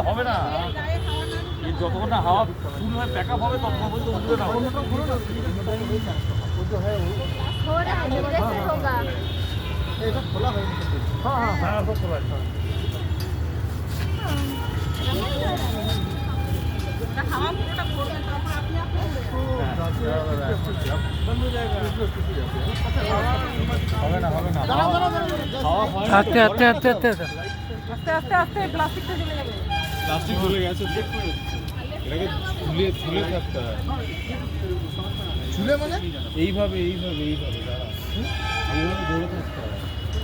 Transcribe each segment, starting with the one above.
হবে না, যতক্ষণ না হাওয়া ফুল হয়ে প্যাক আপ হবে ততক্ষণ পর্যন্ত উঠবে না। খোলা হয়নি, হ্যাঁ হ্যাঁ হ্যাঁ খোলা আছে। আস্তে আস্তে আস্তে আস্তে আস্তে আস্তে আস্তে প্লাস্টিকটা চলে যাবে। প্লাস্টিক চলে গেছে, এটাকে ঝুলে ঝুলে থাকতে হয়। ঝুলে মানে এইভাবে এইভাবে এইভাবে এইভাবে ধরে থাকতে হয়।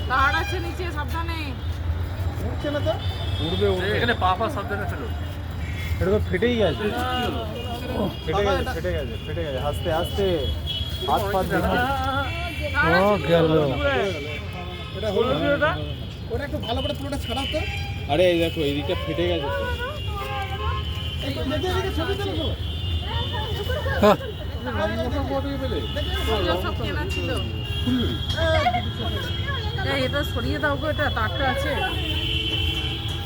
তার আছে নিচে, সাবধানে। উঠছে না তো, উড়বে উড়বে। এখানে পা পা সাবধানে ছিল, এটা তো ফেটেই গেছে। ফেটে গেছে ফেটে গেছে ফেটে গেছে। আস্তে আস্তে হাত পা ও গেল। এটা হলো এটা, ওটা একটু ভালো করে পুরোটা ছাড়াও তো। আরে এই দেখো এই দিকটা ফেটে গেছে তো। এই দেখে দেখে ছবি তুলো তো। সব কেনা ছিল। এই এটা সরিয়ে দাও গো, এটা তারটা আছে।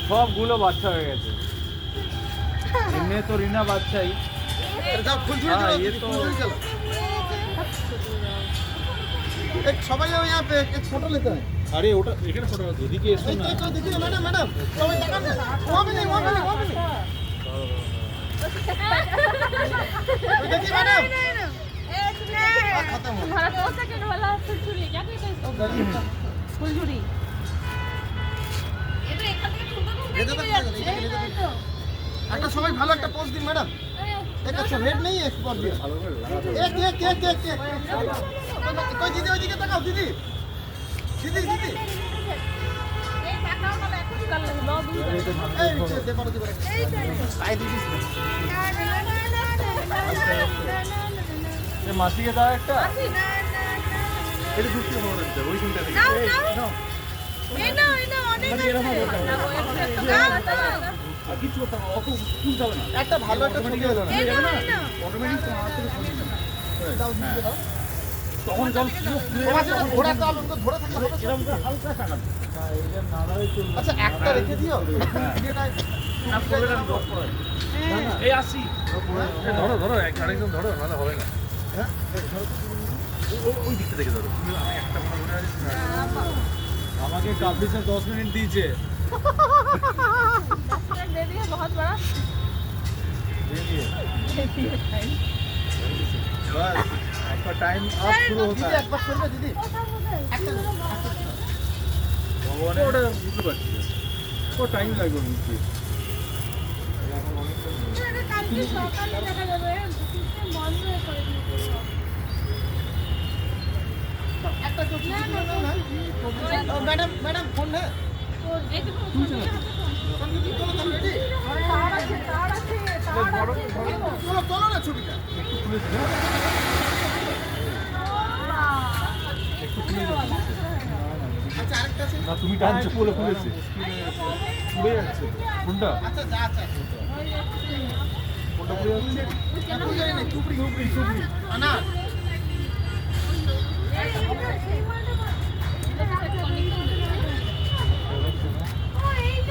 সবগুলো বাচ্চা হয়ে গেছে। এমনি তো রিনা বাচ্চাই। যাও ফুল ছুঁড়ে हाँ, चलो, ये तो- फुल छुरी चलो। एक সবাই যাও यहाँ पे एक फोटो लेते हैं। আরে ওটা এখানে ফটো আছে, এদিকে এসো না। एक देखिए मैडम मैडम सबाई ताकान ना, वहाँ भी नहीं वहाँ भी नहीं वहाँ भी नहीं। ओए देखिए मैडम, खत्म हो तुम्हारा 2 सेकंड वाला फुलझुरी क्या कहते हैं इसको? ফুলঝুরি। এটা এখান থেকে ছোট ये ছোট तो নিয়ে যাচ্ছে। ये तो একটা সবাই ভালো একটা পোজ দিন ম্যাডাম। एक अच्छा रेड नहीं है एक्सपोर्ट दिया। एक एक एक एक एक कोई दीदी ওইদিকে তাকাও दीदी दीदी दीदी এই দেখাও না এখন কাল ল দুই এই দেখো দিদি আই দিদি এ মাসিকে দাও একটা। এটা ঢুকতে হবে না, ওই সিনটা থেকে। নাও নাও এই নাও অনেক আছে নাও আর কিছু করতে হবে, অত তুলতে হবে না। একটা ভালো একটা ছবি হলো না এই নাও অটোমেটিক তোমার হাত থেকে সরে যাবে। দাও দিদি দাও তখন যখন তোমার যখন ঘোড়া তো আলু ধরে থাকলে হবে এরকম করে হালকা টাকাবে। হ্যাঁ এটা নাড়াই চলবে। আচ্ছা একটা রেখে দিও ভিডিওটা না করবে না, ড্রপ করে। এই আসি ধরো ধরো আরেকজন ধরো, নাহলে হবে না। হ্যাঁ ওই দিকটা দেখে ধরো। তুমি আমি একটা মনে করে আছি। আমাকে কাবলিসে 10 মিনিট দিয়েছে। दे दिया बहुत बड़ा बस आपका टाइम अब शुरू होता দিদি है। একবার করবে দিদি ভগবানের ওটা বুঝতে পারছি না। ও টাইম লাগবে বুঝতে। কালকে সকালে দেখা যাবে সিস্টেম বন্ধ হয়ে পড়ে একটা ছবি ম্যাডাম ম্যাডাম ফোন হ্যাঁ এই তো সঙ্গীত তোলো তো রেডি তার আছে তার আছে তার আছে। তোলো তোলো না ছবিটা একটু খুলে দিও। একটু খুলে দিও। আচ্ছা আরেকটা আছে না তুমি টানছো বলে খুলেছে। খুলে যাচ্ছে কোনটা? আচ্ছা যা আছে কোনটা খুলে যাচ্ছে? এখন জানি না টুপড়ি টুপড়ি টুপড়ি আনা এই